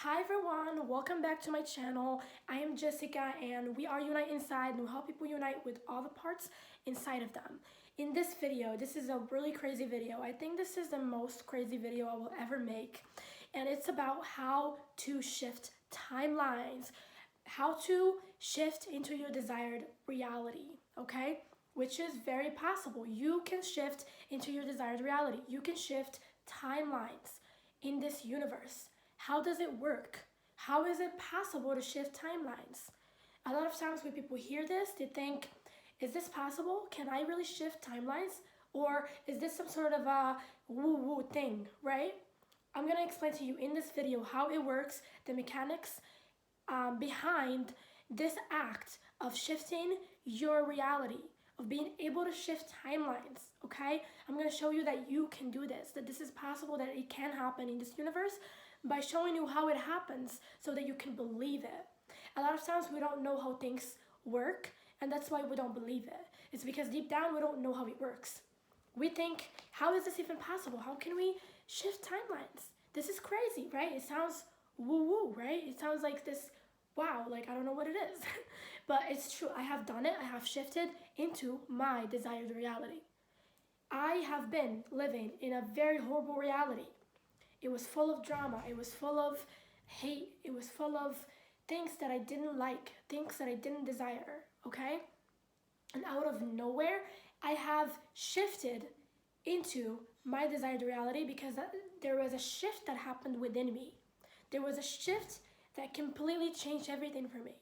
Hi everyone, welcome back to my channel. I am Jessica and we are Unite Inside and we help people unite with all the parts inside of them. In this video, this is a really crazy video. I think this is the most crazy video I will ever make. And it's about how to shift timelines, how to shift into your desired reality, okay? Which is very possible. You can shift into your desired reality. You can shift timelines in this universe. How does it work? How is it possible to shift timelines? A lot of times when people hear this, they think, is this possible? Can I really shift timelines? Or is this some sort of a woo-woo thing, right? I'm gonna explain to you in this video how it works, the mechanics behind this act of shifting your reality, of being able to shift timelines, okay? I'm gonna show you that you can do this, that this is possible, that it can happen in this universe by showing you how it happens so that you can believe it. A lot of times we don't know how things work, and that's why we don't believe it. It's because deep down we don't know how it works. We think, how is this even possible? How can we shift timelines? This is crazy, right? It sounds woo-woo, right? It sounds like this, wow, like I don't know what it is. But it's true, I have done it, I have shifted into my desired reality. I have been living in a very horrible reality. It was full of drama, it was full of hate, it was full of things that I didn't like, things that I didn't desire, okay? And out of nowhere, I have shifted into my desired reality because there was a shift that happened within me. There was a shift that completely changed everything for me.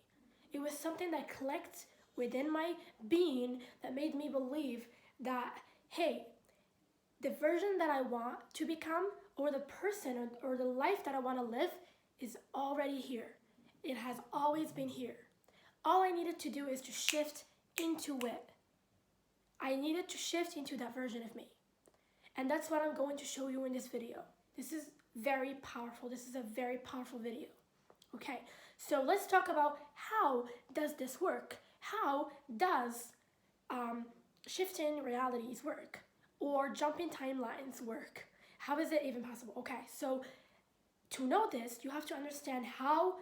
It was something that clicked within my being that made me believe that, hey, the version that I want to become, or the person or the life that I want to live, is already here. It has always been here. All I needed to do is to shift into it. I needed to shift into that version of me. And that's what I'm going to show you in this video. This is very powerful. This is a very powerful video. Okay, so let's talk about how does this work? How does shifting realities work? Or jumping timelines work? How is it even possible? Okay, so to know this, you have to understand how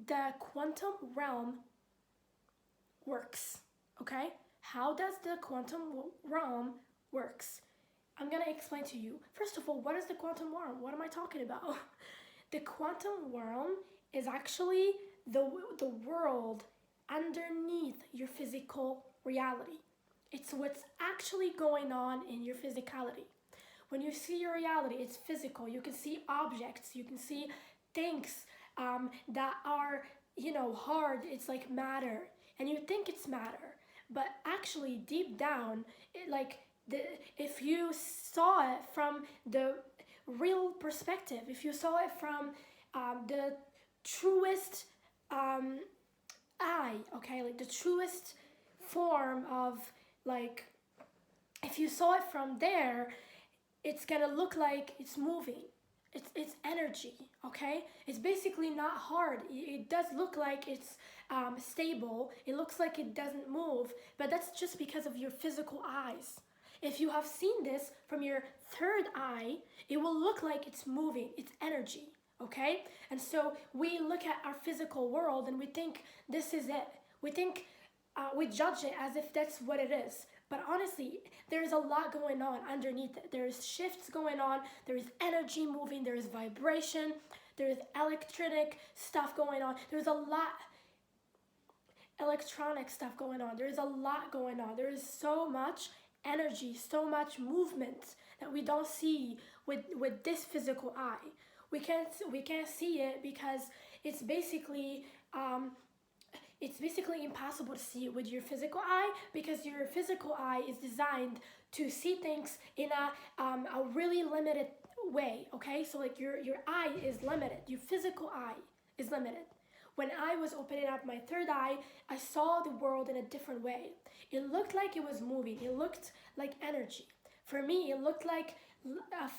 the quantum realm works, okay? How does the quantum realm works? I'm gonna explain to you. First of all, what is the quantum realm? What am I talking about? The quantum realm is actually the world underneath your physical reality. It's what's actually going on in your physicality. When you see your reality, it's physical. You can see objects, you can see things that are, hard. It's like matter, and you think it's matter, but actually deep down, if you saw it from the real perspective, if you saw it from the truest eye, okay, like the truest form of, like, if you saw it from there, it's gonna look like it's moving. It's energy, okay? It's basically not hard. It does look like it's stable. It looks like it doesn't move, but that's just because of your physical eyes. If you have seen this from your third eye, it will look like it's moving. It's energy, okay? And so we look at our physical world and we think this is it. We think, we judge it as if that's what it is. But honestly, there's a lot going on underneath it. There's shifts going on, there is energy moving, there is vibration, there is electronic stuff going on. There's a lot electronic stuff going on. There's a lot going on. There is so much energy, so much movement that we don't see with this physical eye. We can't see it because it's basically impossible to see it with your physical eye, because your physical eye is designed to see things in a really limited way, okay? So like your eye is limited, your physical eye is limited. When I was opening up my third eye, I saw the world in a different way. It looked like it was moving, it looked like energy. For me, it looked like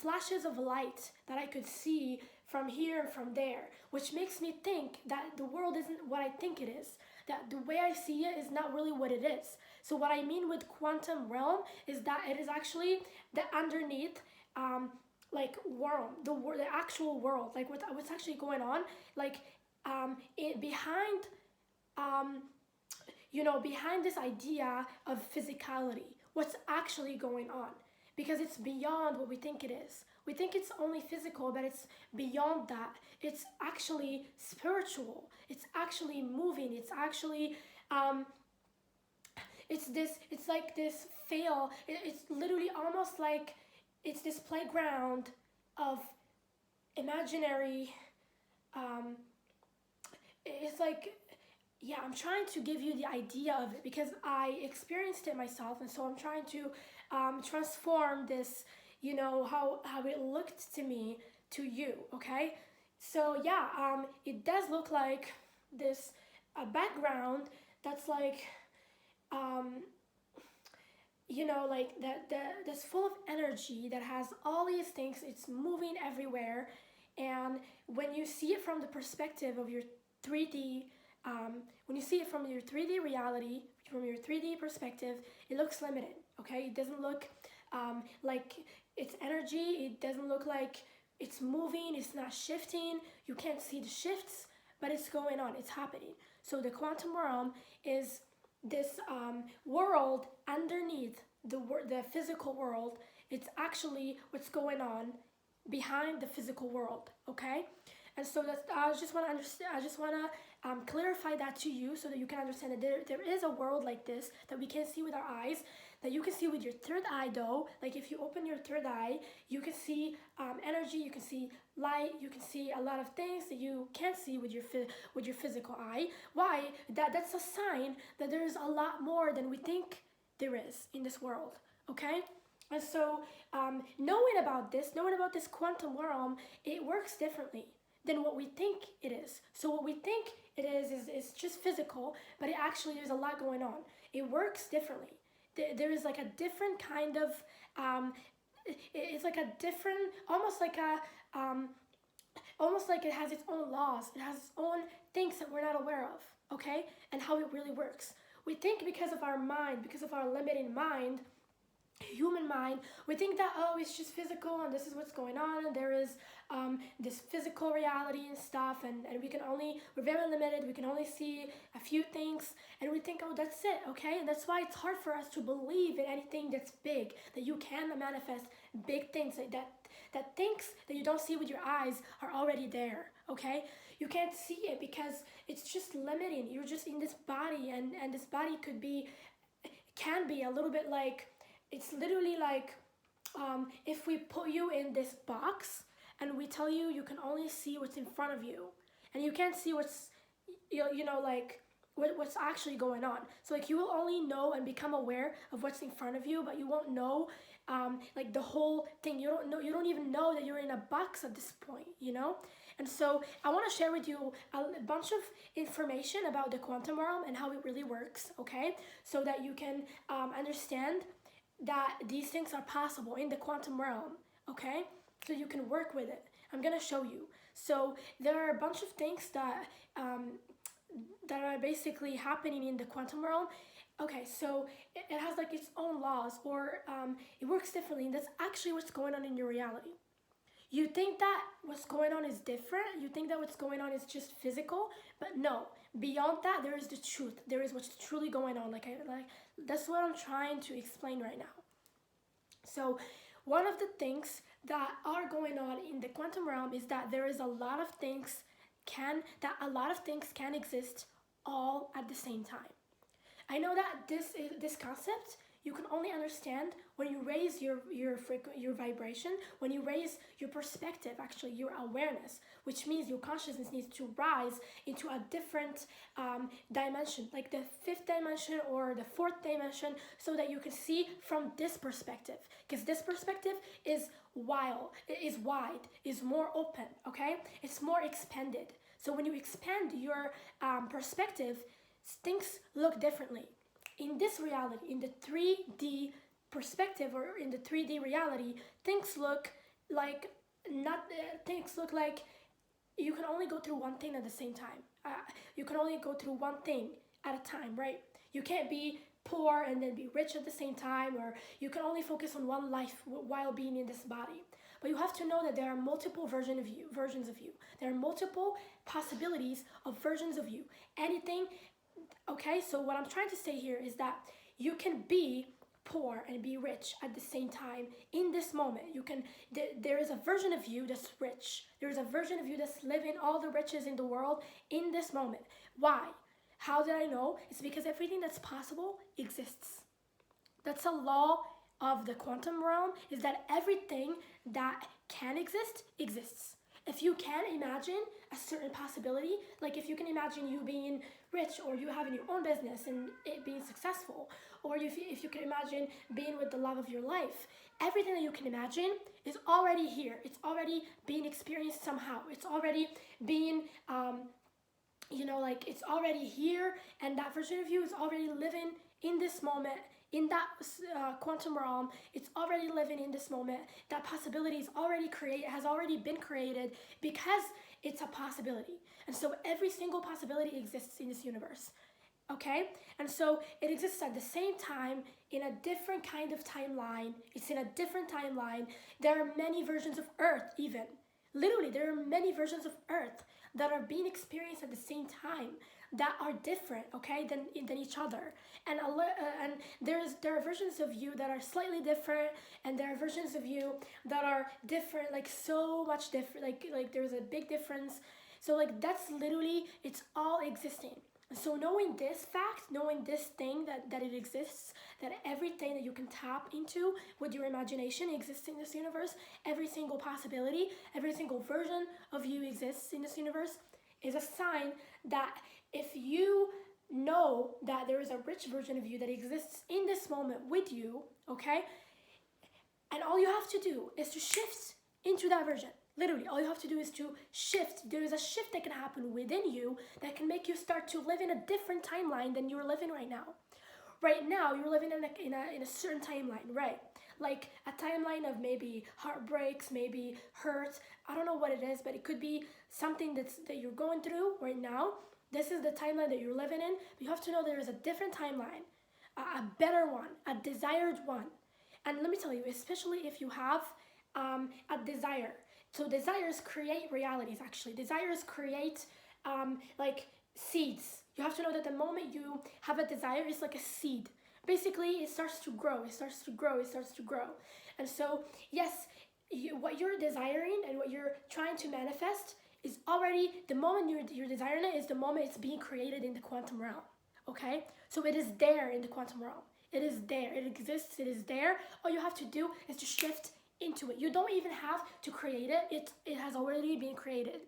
flashes of light that I could see from here and from there, which makes me think that the world isn't what I think it is, that the way I see it is not really what it is. So what I mean with quantum realm is that it is actually the underneath like world, the actual world, like what's actually going on, like behind um, behind this idea of physicality, what's actually going on, because it's beyond what we think it is. We think it's only physical, but it's beyond that. It's actually spiritual. It's actually moving. It's actually um, it's like this fail. It's literally almost like it's this playground of imaginary. Um, it's like, yeah, I'm trying to give you the idea of it because I experienced it myself, and so I'm trying to transform this, how it looked to me to you. Okay, so yeah, it does look like this a background that's like um, like that's full of energy that has all these things. It's moving everywhere, and when you see it from the perspective of your 3D, when you see it from your 3D reality, from your 3D perspective, it looks limited. Okay, it doesn't look like it's energy. It doesn't look like it's moving. It's not shifting. You can't see the shifts, but it's going on. It's happening. So the quantum realm is this world underneath the physical world. It's actually what's going on behind the physical world. Okay, and so that's, I just want to understand. I just want to clarify that to you so that you can understand that there is a world like this that we can't see with our eyes, that you can see with your third eye though. Like if you open your third eye, you can see energy, you can see light, you can see a lot of things that you can't see with your physical eye. Why? That's a sign that there is a lot more than we think there is in this world. Okay. And so knowing about this quantum realm, it works differently than what we think it is. So what we think it is just physical, but it actually there's a lot going on. It works differently. There is like a different kind of it's like a different, almost like it has its own laws. It has its own things that we're not aware of. Okay, and how it really works. We think because of our mind, because of our limiting mind, human mind, we think that, oh, it's just physical and this is what's going on, and there is this physical reality and stuff, and we're very limited, we can only see a few things, and we think, oh, that's it. Okay, and that's why it's hard for us to believe in anything that's big, that you can manifest big things, that things that you don't see with your eyes are already there. Okay, you can't see it because it's just limiting. You're just in this body, and this body can be a little bit like, it's literally like if we put you in this box and we tell you can only see what's in front of you, and you can't see what's like what's actually going on. So like you will only know and become aware of what's in front of you, but you won't know like the whole thing. You don't even know that you're in a box at this point. And so I want to share with you a bunch of information about the quantum realm and how it really works. Okay, so that you can understand that these things are possible in the quantum realm. Okay, so you can work with it. I'm gonna show you. So there are a bunch of things that are basically happening in the quantum realm. Okay, so it has like its own laws, or it works differently, and that's actually what's going on in your reality. You think that what's going on is different, you think that what's going on is just physical, but no, beyond that there is the truth. There is what's truly going on. Like that's what I'm trying to explain right now. So one of the things that are going on in the quantum realm is that there is a lot of things can exist all at the same time. I know that this concept you can only understand when you raise your vibration, when you raise your perspective, actually your awareness, which means your consciousness needs to rise into a different dimension, like the fifth dimension or the fourth dimension, so that you can see from this perspective, because this perspective is wide, is more open. Okay, it's more expanded. So when you expand your perspective, things look differently. In this reality, in the 3D perspective, or in the 3D reality, things look like you can only go through one thing at the same time. You can only go through one thing at a time, right? You can't be poor and then be rich at the same time, or you can only focus on one life while being in this body. but you have to know that there are multiple versions of you. There are multiple possibilities of versions of you. Anything, okay? So what I'm trying to say here is that you can be poor and be rich at the same time in this moment. There is a version of you that's rich. There is a version of you that's living all the riches in the world in this moment. Why? How did I know? It's because everything that's possible exists. That's a law of the quantum realm, is that everything that can exist exists. If you can imagine a certain possibility, like if you can imagine you being rich, or you having your own business and it being successful, or if you can imagine being with the love of your life, everything that you can imagine is already here. It's already being experienced somehow. It's already being, it's already here, and that version of you is already living in this moment, in that quantum realm. It's already living in this moment. That possibility is already has already been created, because it's a possibility. And so every single possibility exists in this universe. Okay? And so it exists at the same time in a different kind of timeline. It's in a different timeline. There are many versions of Earth, even. Literally, there are many versions of Earth that are being experienced at the same time, that are different, okay, than each other. And there are versions of you that are slightly different, and there are versions of you that are different, like so much different, like there's a big difference. So like that's literally, it's all existing. So knowing this fact, knowing this thing, that it exists, that everything that you can tap into with your imagination exists in this universe, every single possibility, every single version of you exists in this universe, is a sign that if you know that there is a rich version of you that exists in this moment with you, okay, and all you have to do is to shift into that version. Literally, all you have to do is to shift. There is a shift that can happen within you that can make you start to live in a different timeline than you're living right now. Right now, you're living in a certain timeline, right? Like a timeline of maybe heartbreaks, maybe hurt. I don't know what it is, but it could be something that you're going through right now. This is the timeline that you're living in. But you have to know there is a different timeline, a better one, a desired one. And let me tell you, especially if you have a desire. So desires create realities, actually. Desires create like seeds. You have to know that the moment you have a desire, it's like a seed. Basically, it starts to grow, it starts to grow, it starts to grow. And so, yes, what you're desiring and what you're trying to manifest is already, the moment you're desiring it is the moment it's being created in the quantum realm, okay? So it is there in the quantum realm. It is there, it exists, it is there. All you have to do is to shift into it. You don't even have to create it. It has already been created.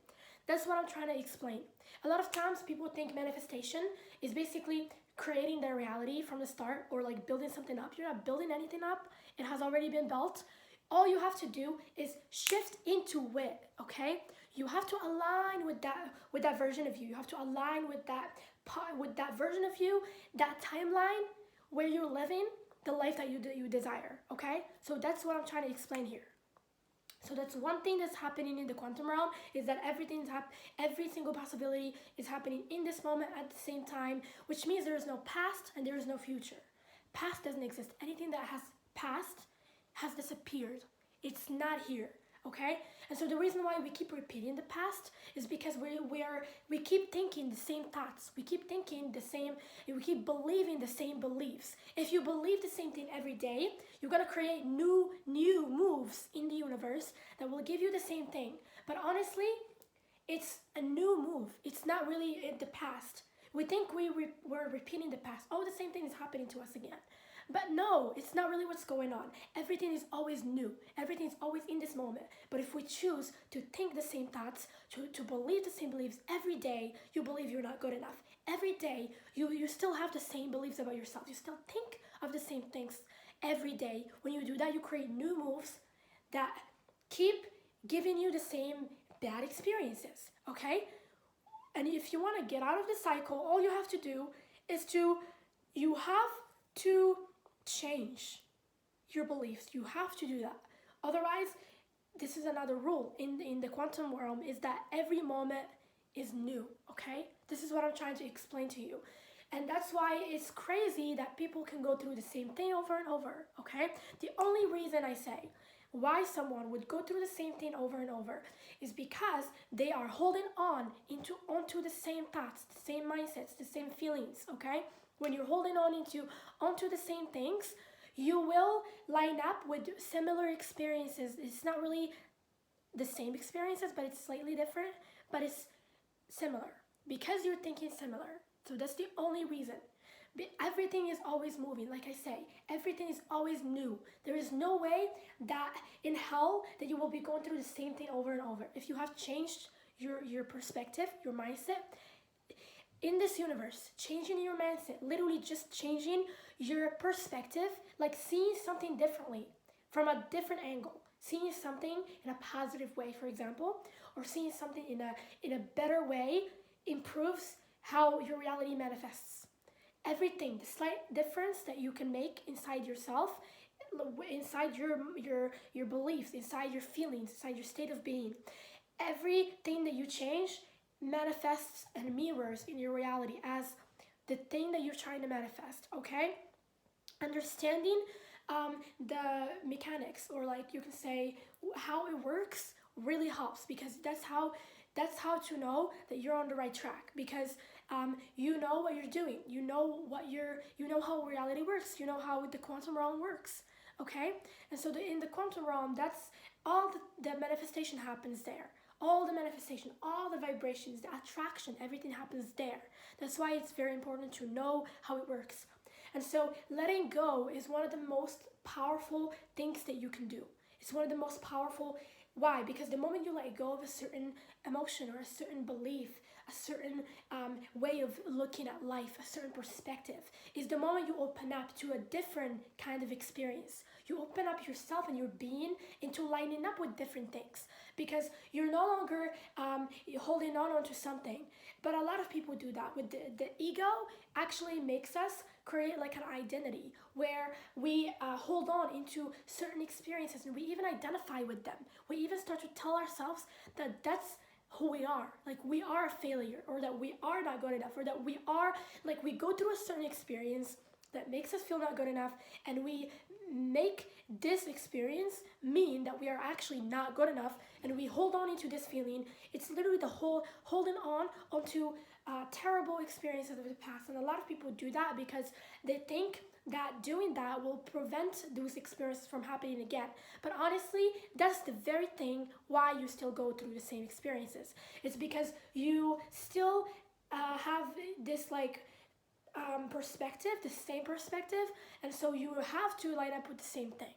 That's what I'm trying to explain. A lot of times people think manifestation is basically creating their reality from the start, or like building something up. You're not building anything up. It has already been built. All you have to do is shift into it, okay? You have to align with that version of you. You have to align with that version of you, that timeline where you're living the life that you desire, okay? So that's what I'm trying to explain here. So that's one thing that's happening in the quantum realm, is that every single possibility is happening in this moment at the same time, which means there is no past and there is no future. Past doesn't exist. Anything that has passed has disappeared. It's not here, okay? And so the reason why we keep repeating the past is because we keep thinking the same thoughts. We keep thinking the same, we keep believing the same beliefs. If you believe the same thing every day, you're gonna create new moves in the universe that will give you the same thing. But honestly, it's a new move. It's not really the past. We think we're repeating the past. Oh, the same thing is happening to us again. But no, it's not really what's going on. Everything is always new. Everything is always in this moment. But if we choose to think the same thoughts, to believe the same beliefs every day, you believe you're not good enough. Every day, you still have the same beliefs about yourself. You still think of the same things every day. When you do that, you create new moves that keep giving you the same bad experiences, okay? And if you want to get out of the cycle, all you have to do is you have to change your beliefs. You have to do that. Otherwise, this is another rule in the quantum realm, is that every moment is new, okay? This is what I'm trying to explain to you. And that's why it's crazy that people can go through the same thing over and over, okay? The only reason I say why someone would go through the same thing over and over is because they are holding onto the same thoughts, the same mindsets, the same feelings, okay? When you're holding onto the same things, you will line up with similar experiences. It's not really the same experiences, but it's slightly different, but it's similar because you're thinking similar. So that's the only reason. Everything is always moving. Like I say, everything is always new. There is no way that in hell that you will be going through the same thing over and over. If you have changed your perspective, your mindset in this universe, changing your mindset, literally just changing your perspective, like seeing something differently from a different angle, seeing something in a positive way, for example, or seeing something in a better way improves how your reality manifests. Everything, the slight difference that you can make inside yourself, inside your beliefs, inside your feelings, inside your state of being, everything that you change manifests and mirrors in your reality as the thing that you're trying to manifest. Okay, understanding the mechanics, or like you can say how it works, really helps, because that's how to know that you're on the right track, because you know what you're doing, you know how reality works, you know how the quantum realm works. Okay, and so in the quantum realm, that's all the manifestation happens there. All the manifestation, all the vibrations, the attraction, everything happens there. That's why it's very important to know how it works. And so letting go is one of the most powerful things that you can do. It's one of the most powerful. Why? Because the moment you let go of a certain emotion or a certain belief, a certain way of looking at life, a certain perspective, is the moment you open up to a different kind of experience. You open up yourself and your being into lining up with different things, because you're no longer holding on to something. But a lot of people do that. With the ego actually makes us create like an identity where we hold on into certain experiences, and we even identify with them. We even start to tell ourselves that that's who we are, like we are a failure, or that we are not good enough, or that we are, like, we go through a certain experience that makes us feel not good enough, and we make this experience mean that we are actually not good enough, and we hold on into this feeling. It's literally the whole holding on onto terrible experiences of the past. And a lot of people do that because they think that doing that will prevent those experiences from happening again. But honestly, that's the very thing why you still go through the same experiences. It's because you still have this like perspective, the same perspective, and so you have to line up with the same thing.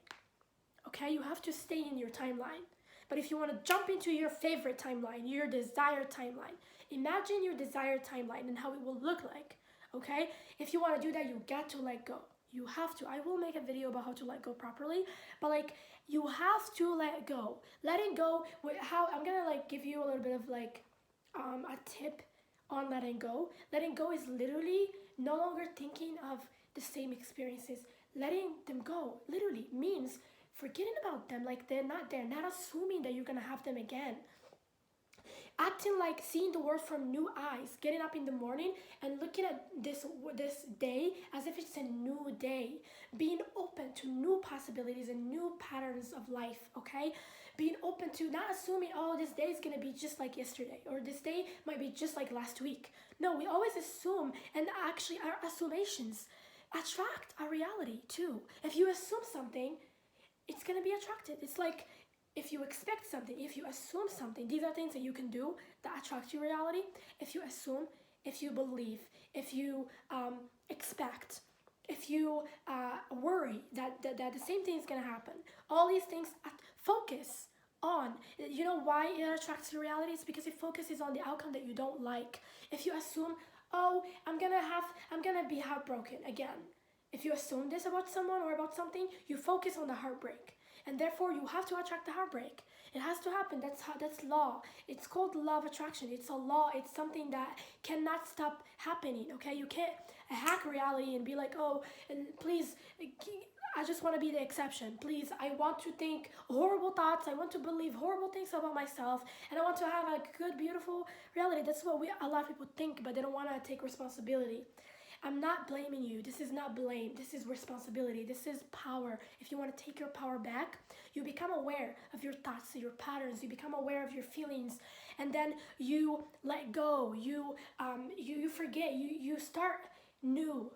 Okay, you have to stay in your timeline. But if you want to jump into your favorite timeline, your desired timeline, imagine your desired timeline and how it will look like. Okay, if you want to do that, you got to let go. You have to. I will make a video about how to let go properly, but like you have to let go. Letting go, how I'm gonna like give you a little bit of like a tip on letting go. Letting go is literally no longer thinking of the same experiences. Letting them go literally means forgetting about them, like they're not there, not assuming that you're gonna have them again. Acting like seeing the world from new eyes, getting up in the morning and looking at this day as if it's a new day, being open to new possibilities and new patterns of life. Okay, being open to not assuming, oh, this day is gonna be just like yesterday, or this day might be just like last week. No, we always assume, and actually our assumptions attract our reality too. If you assume something, it's gonna be attracted. It's like if you expect something, if you assume something, these are things that you can do that attract your reality. If you assume, if you believe, if you expect, if you worry that the same thing is gonna happen, all these things, focus on. You know why it attracts your reality? It's because it focuses on the outcome that you don't like. If you assume, oh, I'm gonna be heartbroken again. If you assume this about someone or about something, you focus on the heartbreak, and therefore you have to attract the heartbreak. It has to happen. That's law. It's called law of attraction. It's a law. It's something that cannot stop happening. Okay, you can't hack reality and be like, oh, and please, I just want to be the exception. Please, I want to think horrible thoughts. I want to believe horrible things about myself, and I want to have a good, beautiful reality. That's what a lot of people think, but they don't want to take responsibility. I'm not blaming you. This is not blame. This is responsibility. This is power. If you want to take your power back, you become aware of your thoughts, your patterns. You become aware of your feelings, and then you let go. You forget. You start new.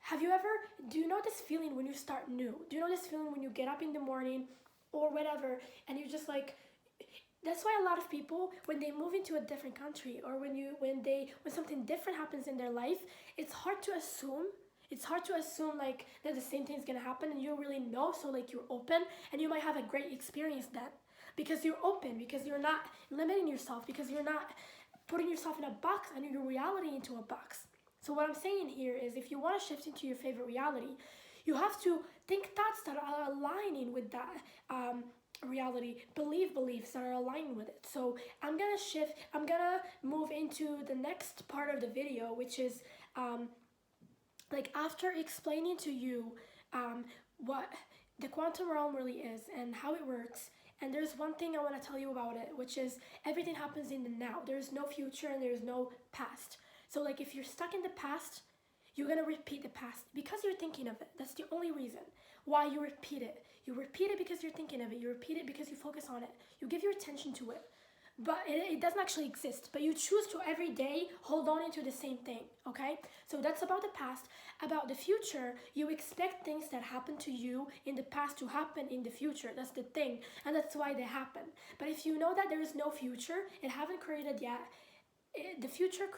Do you know this feeling when you start new? Do you know this feeling when you get up in the morning or whatever, and you're just like, that's why a lot of people, when they move into a different country, or when something different happens in their life, it's hard to assume. It's hard to assume like that the same thing is gonna happen, and you don't really know. So like you're open, and you might have a great experience then, because you're open, because you're not limiting yourself, because you're not putting yourself in a box and your reality into a box. So what I'm saying here is, if you want to shift into your favorite reality, you have to think thoughts that are aligning with that reality, beliefs that are aligned with it. So I'm gonna move into the next part of the video, which is like after explaining to you what the quantum realm really is and how it works. And there's one thing I want to tell you about it, which is everything happens in the now. There's no future and there's no past. So like if you're stuck in the past, you're gonna repeat the past because you're thinking of it. That's the only reason why you repeat it. You repeat it because you're thinking of it. You repeat it because you focus on it. You give your attention to it. But it doesn't actually exist. But you choose to every day hold on into the same thing, okay? So that's about the past. About the future, you expect things that happen to you in the past to happen in the future. That's the thing. And that's why they happen. But if you know that there is no future, it haven't created yet, the future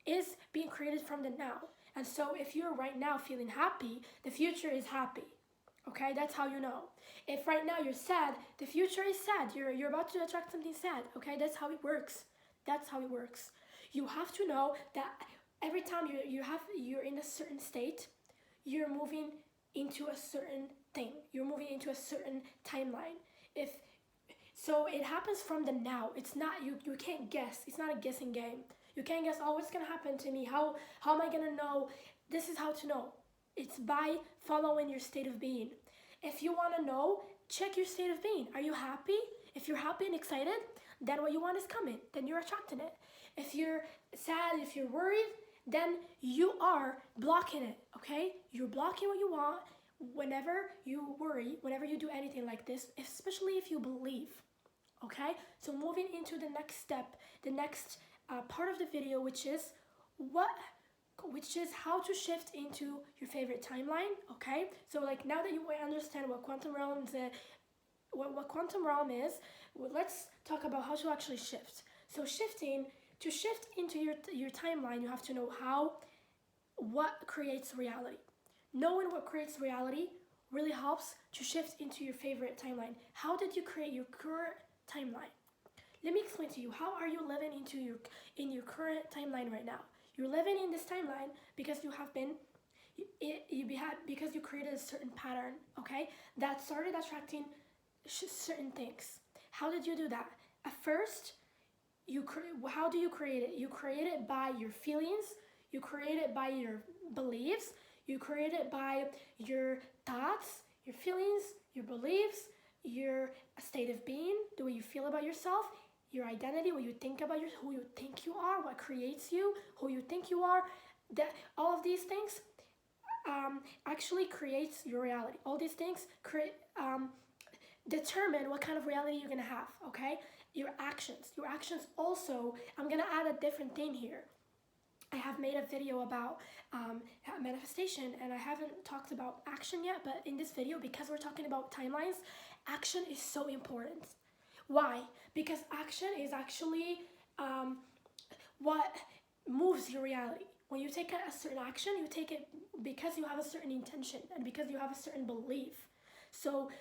is being created from the now. And so if you're right now feeling happy, the future is happy. Okay, that's how you know. If right now you're sad, the future is sad. You're about to attract something sad. Okay, that's how it works. That's how it works. You have to know that every time you're in a certain state, you're moving into a certain thing. You're moving into a certain timeline. So it happens from the now. It's not you can't guess. It's not a guessing game. You can't guess, oh, what's gonna happen to me? How am I gonna know? This is how to know. It's by following your state of being. If you want to know, check your state of being. Are you happy? If you're happy and excited, then what you want is coming. Then you're attracting it. If you're sad, if you're worried, then you are blocking it, okay? You're blocking what you want whenever you worry, whenever you do anything like this, especially if you believe, okay? So moving into the next step, the next part of the video, which is how to shift into your favorite timeline, okay? So like now that you understand what quantum realm is, what quantum realm is, let's talk about how to actually shift. So to shift into your timeline, you have to know what creates reality. Knowing what creates reality really helps to shift into your favorite timeline. How did you create your current timeline? Let me explain to you. How are you living in your current timeline right now? You're living in this timeline because because you created a certain pattern, okay? That started attracting certain things. How did you do that? At first, how do you create it? You create it by your feelings. You create it by your beliefs. You create it by your thoughts, your feelings, your beliefs, your state of being, the way you feel about yourself, your identity, what you think about who you think you are, what creates you, who you think you are. All of these things actually creates your reality. All these things determine what kind of reality you're gonna have, okay? Your actions also, I'm gonna add a different thing here. I have made a video about manifestation, and I haven't talked about action yet, but in this video, because we're talking about timelines, action is so important. Why? Because action is actually what moves your reality. When you take a certain action, you take it because you have a certain intention and because you have a certain belief. So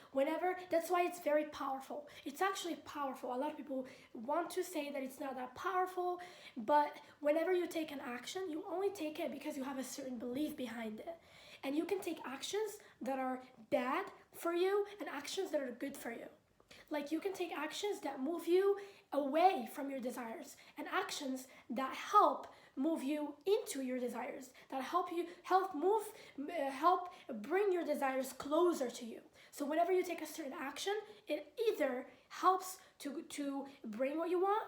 that's why it's very powerful. It's actually powerful. A lot of people want to say that it's not that powerful, but whenever you take an action, you only take it because you have a certain belief behind it. And you can take actions that are bad for you and actions that are good for you. Like you can take actions that move you away from your desires and actions that help move you into your desires, that help bring your desires closer to you. So whenever you take a certain action, it either helps to bring what you want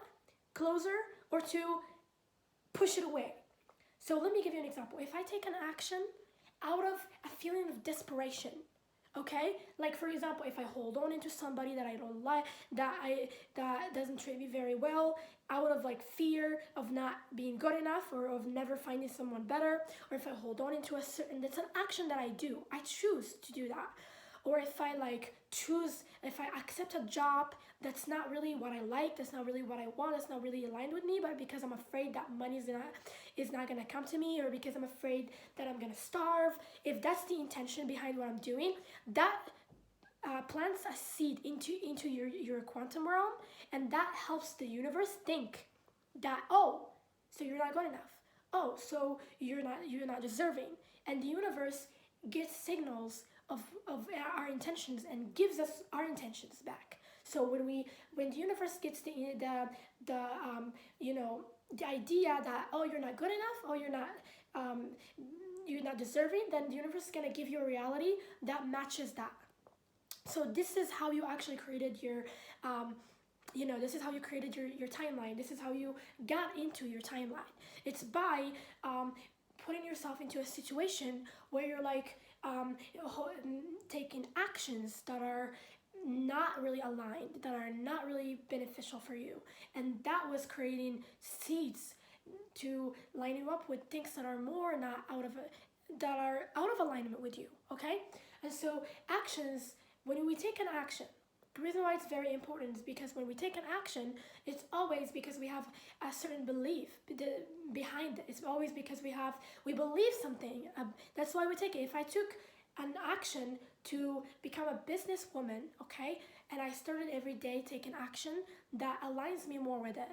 closer or to push it away. So let me give you an example. If I take an action out of a feeling of desperation, okay, like for example, if I hold on into somebody that I don't like, that doesn't treat me very well, out of like fear of not being good enough or of never finding someone better, or if I hold on into a certain, that's an action that I do, I choose to do that. Or if I like choose, if I accept a job that's not really what I like, that's not really what I want, that's not really aligned with me, but because I'm afraid that money is not gonna come to me, or because I'm afraid that I'm gonna starve, if that's the intention behind what I'm doing, that plants a seed into your quantum realm, and that helps the universe think that, oh, so you're not good enough. Oh, so you're not deserving. And the universe gets signals of our intentions and gives us our intentions back. So when the universe gets the the idea that, oh, you're not good enough, oh, you're not deserving, then the universe is gonna give you a reality that matches that. So this is how you actually created your this is how you created your timeline. This is how you got into your timeline. It's by putting yourself into a situation where you're like taking actions that are not really aligned, that are not really beneficial for you. And that was creating seeds to line you up with things that are more not that are out of alignment with you, okay? And so actions, when we take an action, the reason why it's very important is because when we take an action, it's always because we have a certain belief behind it. It's always because we believe something. That's why we take it. If I took an action to become a businesswoman, okay, and I started every day taking action that aligns me more with it,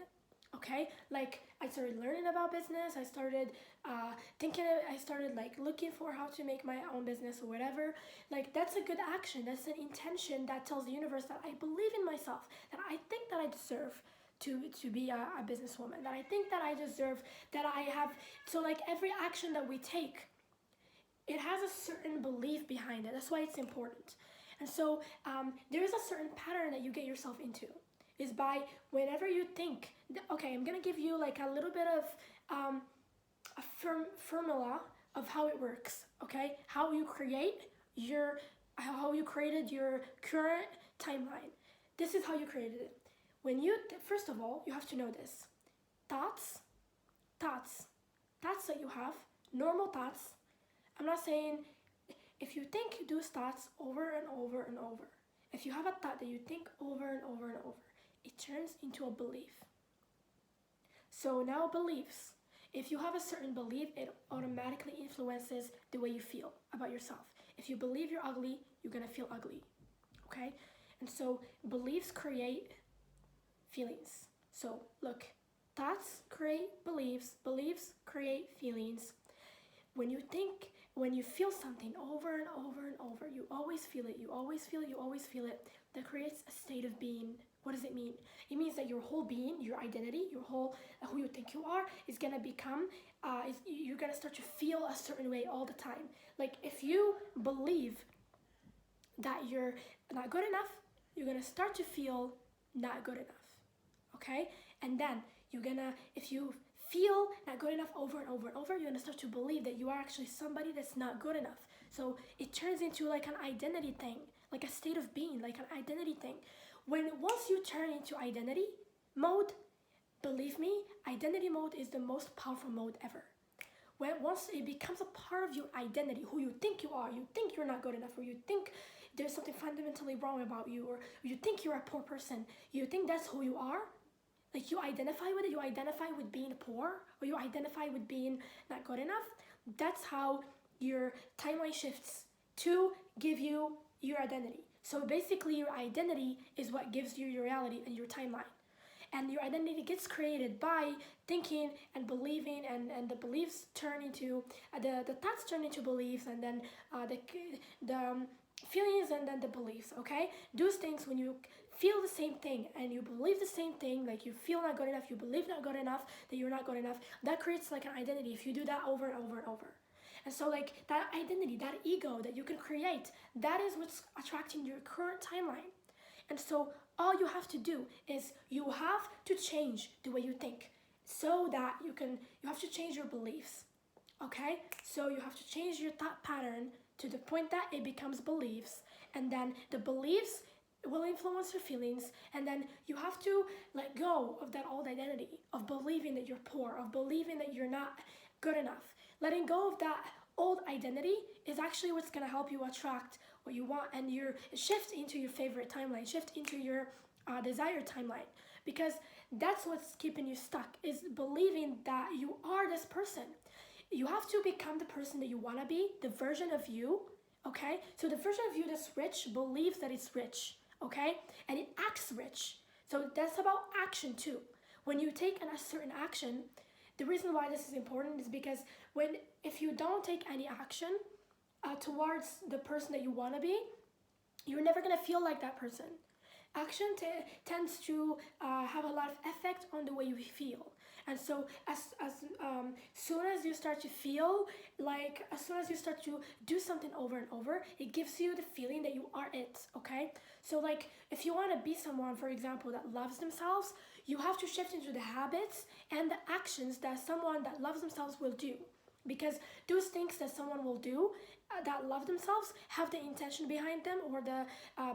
okay, like I started learning about business, I started I started like looking for how to make my own business or whatever. Like that's a good action, that's an intention that tells the universe that I believe in myself, that I think that I deserve to be a businesswoman, that I think that I deserve, that I have. So like every action that we take, it has a certain belief behind it. That's why it's important. And so there is a certain pattern that you get yourself into, is by whenever you think, okay, I'm gonna give you like a little bit of a formula of how it works, okay? How you created your current timeline. This is how you created it. First of all, you have to know this. Thoughts that you have, normal thoughts. I'm not saying, if you think those thoughts over and over and over, if you have a thought that you think over and over and over, it turns into a belief. So now beliefs. If you have a certain belief, it automatically influences the way you feel about yourself. If you believe you're ugly, you're gonna feel ugly, okay? And so beliefs create feelings. So look, thoughts create beliefs, beliefs create feelings. When you feel something over and over and over, you always feel it, you always feel it, you always feel it. That creates a state of being. What does it mean? It means that your whole being, your identity, your whole who you think you are is gonna become, you're gonna start to feel a certain way all the time. Like if you believe that you're not good enough, you're gonna start to feel not good enough, okay? And then if you feel not good enough over and over and over, you're gonna start to believe that you are actually somebody that's not good enough. So it turns into like an identity thing, like a state of being, like an identity thing. Once you turn into identity mode, believe me, identity mode is the most powerful mode ever. Once it becomes a part of your identity, who you think you are, you think you're not good enough, or you think there's something fundamentally wrong about you, or you think you're a poor person, you think that's who you are, like you identify with it, you identify with being poor, or you identify with being not good enough, that's how your timeline shifts to give you your identity. So basically your identity is what gives you your reality and your timeline. And your identity gets created by thinking and believing, and the beliefs turn into, the thoughts turn into beliefs, and then the feelings, and then the beliefs, okay? Those things, when you feel the same thing and you believe the same thing, like you feel not good enough, you believe not good enough, that you're not good enough, that creates like an identity if you do that over and over and over. And so like that identity, that ego that you can create, that is what's attracting your current timeline. And so all you have to do is you have to change the way you think, so that you have to change your beliefs. Okay, so you have to change your thought pattern to the point that it becomes beliefs, and then the beliefs will influence your feelings, and then you have to let go of that old identity of believing that you're poor, of believing that you're not good enough. Letting go of that old identity is actually what's going to help you attract what you want, and your shift into your favorite timeline, shift into your desired timeline, because that's what's keeping you stuck, is believing that you are this person. You have to become the person that you want to be, the version of you, okay? So the version of you that's rich believes that it's rich, okay? And it acts rich. So that's about action too. When you take a certain action, the reason why this is important is because if you don't take any action towards the person that you want to be, you're never going to feel like that person. Action tends to have a lot of effect on the way you feel. And so as soon as you start to feel like, as soon as you start to do something over and over, it gives you the feeling that you are it, okay? So like, if you want to be someone, for example, that loves themselves, you have to shift into the habits and the actions that someone that loves themselves will do. Because those things that someone will do that love themselves have the intention behind them, or the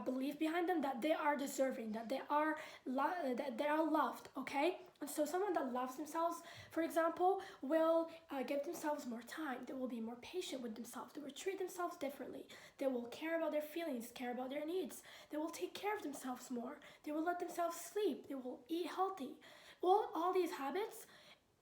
belief behind them, that they are deserving, that they are loved, okay? And so someone that loves themselves, for example, will give themselves more time. They will be more patient with themselves. They will treat themselves differently. They will care about their feelings, care about their needs. They will take care of themselves more. They will let themselves sleep. They will eat healthy. All these habits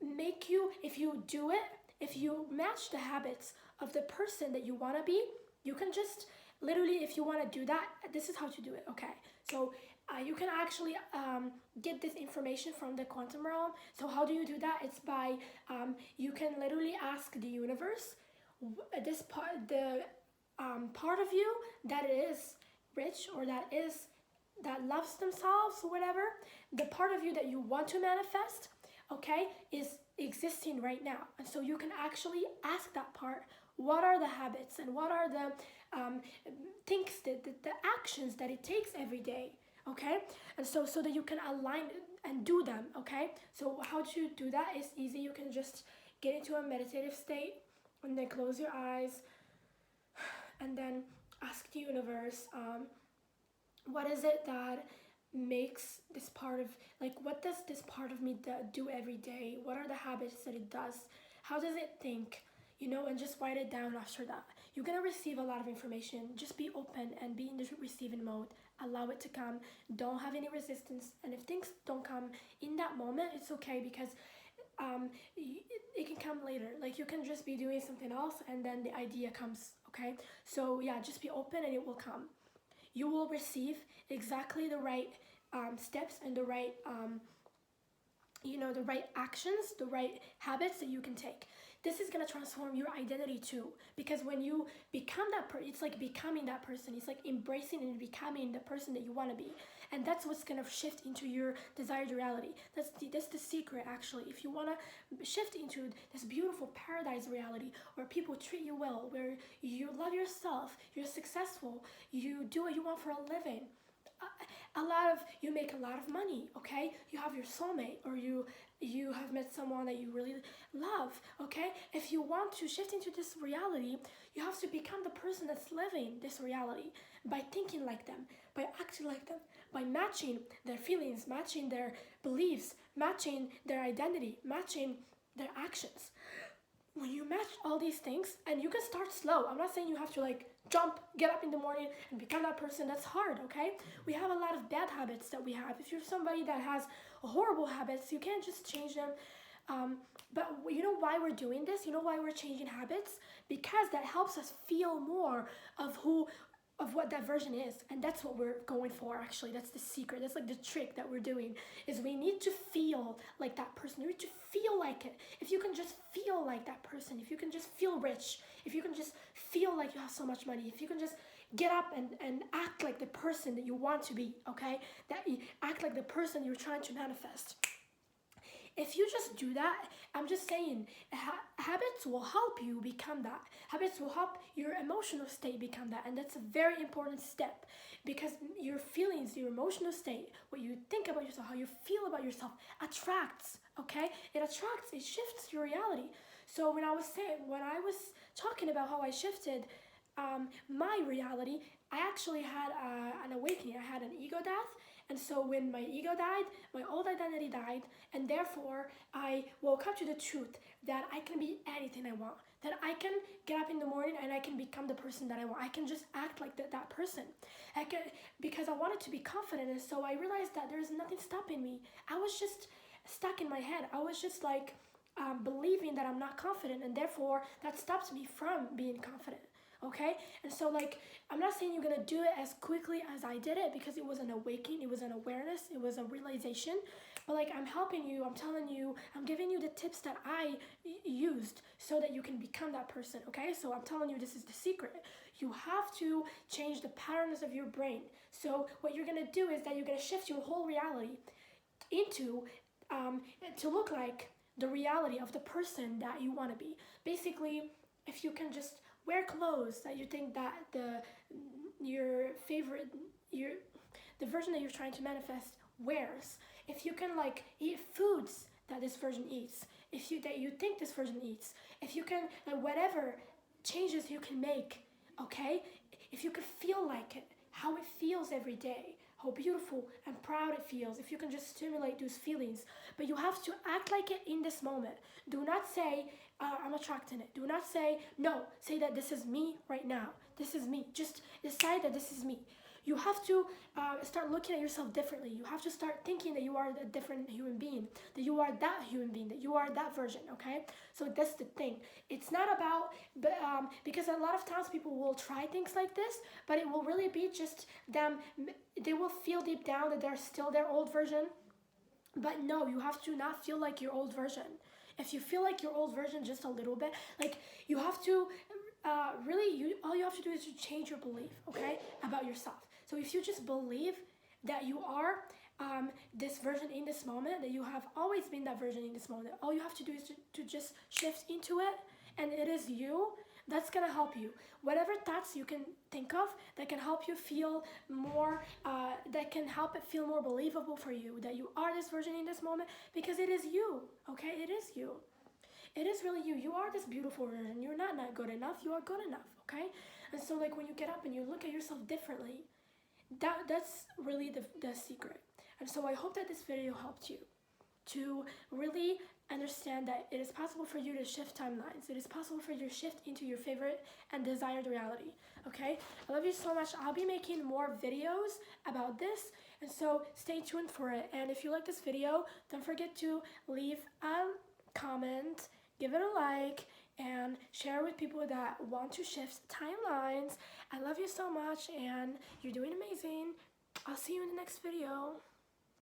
make you, if you do it, if you match the habits of the person that you want to be, you can just literally, if you want to do that, this is how to do it, okay? So you can actually get this information from the quantum realm. So how do you do that? It's by, you can literally ask the universe, this part, the part of you that is rich, or that loves themselves, or whatever, the part of you that you want to manifest, okay, is existing right now. And so you can actually ask that part, what are the habits and what are the things, the actions that it takes every day, okay? And so that you can align and do them, okay? So how to do that is easy. You can just get into a meditative state, and then close your eyes, and then ask the universe, what is it that makes this part of, like, what does this part of me do every day? What are the habits that it does? How does it think? You know, and just write it down after that. You're gonna receive a lot of information. Just be open and be in the receiving mode. Allow it to come. Don't have any resistance. And if things don't come in that moment, it's okay, because it can come later. Like, you can just be doing something else and then the idea comes, okay? So yeah, just be open and it will come. You will receive exactly the right steps and the right the right actions, the right habits that you can take. This is gonna transform your identity too, because when you become that person, it's like becoming that person. It's like embracing and becoming the person that you want to be, and that's what's gonna shift into your desired reality. That's the secret, actually. If you wanna shift into this beautiful paradise reality where people treat you well, where you love yourself, you're successful, you do what you want for a living. You make a lot of money, okay? You have your soulmate, or you have met someone that you really love, okay? If you want to shift into this reality, you have to become the person that's living this reality by thinking like them, by acting like them, by matching their feelings, matching their beliefs, matching their identity, matching their actions. When you match all these things, and you can start slow. I'm not saying you have to like jump, get up in the morning and become that person. That's hard, okay? We have a lot of bad habits that we have. If you're somebody that has horrible habits, you can't just change them. But you know why we're doing this? You know why we're changing habits? Because that helps us feel more of what that version is, and that's what we're going for. Actually, that's the secret. That's like the trick that we're doing, is we need to feel like that person. You need to feel like it. If you can just feel like that person, if you can just feel rich, if you can just feel like you have so much money, if you can just get up and act like the person that you want to be, okay? That you act like the person you're trying to manifest. If you just do that, I'm just saying, habits will help you become that. Habits will help your emotional state become that. And that's a very important step, because your feelings, your emotional state, what you think about yourself, how you feel about yourself attracts, okay? It attracts, it shifts your reality. So when I was talking about how I shifted my reality, I actually had an awakening. I had an ego death. And so when my ego died, my old identity died, and therefore I woke up to the truth that I can be anything I want. That I can get up in the morning and I can become the person that I want. I can just act like that person. Because I wanted to be confident, and so I realized that there's nothing stopping me. I was just stuck in my head. I was just like believing that I'm not confident, and therefore that stops me from being confident. Okay, and so like I'm not saying you're gonna do it as quickly as I did it, because it was an awakening, it was an awareness, it was a realization. But like I'm helping you, I'm telling you, I'm giving you the tips that I used so that you can become that person. Okay, so I'm telling you, this is the secret. You have to change the patterns of your brain. So what you're gonna do is that you're gonna shift your whole reality into to look like the reality of the person that you want to be. Basically, if you can just wear clothes that you think that your favorite your the version that you're trying to manifest wears. If you can like eat foods that this version eats, if you that you think this version eats, if you can like whatever changes you can make, okay? If you could feel like it, how it feels every day, how beautiful and proud it feels, if you can just stimulate those feelings. But you have to act like it in this moment. Do not say, I'm attracting it. Do not say, no. Say that this is me right now. This is me. Just decide that this is me. You have to start looking at yourself differently. You have to start thinking that you are a different human being, that you are that human being, that you are that version, okay? So that's the thing. It's not about, because a lot of times people will try things like this, but it will really be just them, they will feel deep down that they're still their old version. But no, you have to not feel like your old version. If you feel like your old version just a little bit, like you have to really, all you have to do is to change your belief, okay, about yourself. So if you just believe that you are this version in this moment, that you have always been that version in this moment, all you have to do is to just shift into it, and it is you. That's gonna help you. Whatever thoughts you can think of that can help you feel more, that can help it feel more believable for you that you are this version in this moment, because it is you, okay? It is you. It is really you. You are this beautiful version. You're not good enough. You are good enough, okay? And so like when you get up and you look at yourself differently, that's really the secret. And so I hope that this video helped you to really understand that it is possible for you to shift timelines. It is possible for you to shift into your favorite and desired reality, okay? I love you so much. I'll be making more videos about this, and so stay tuned for it. And if you like this video, don't forget to leave a comment, give it a like, and share with people that want to shift timelines. I love you so much, and you're doing amazing. I'll see you in the next video.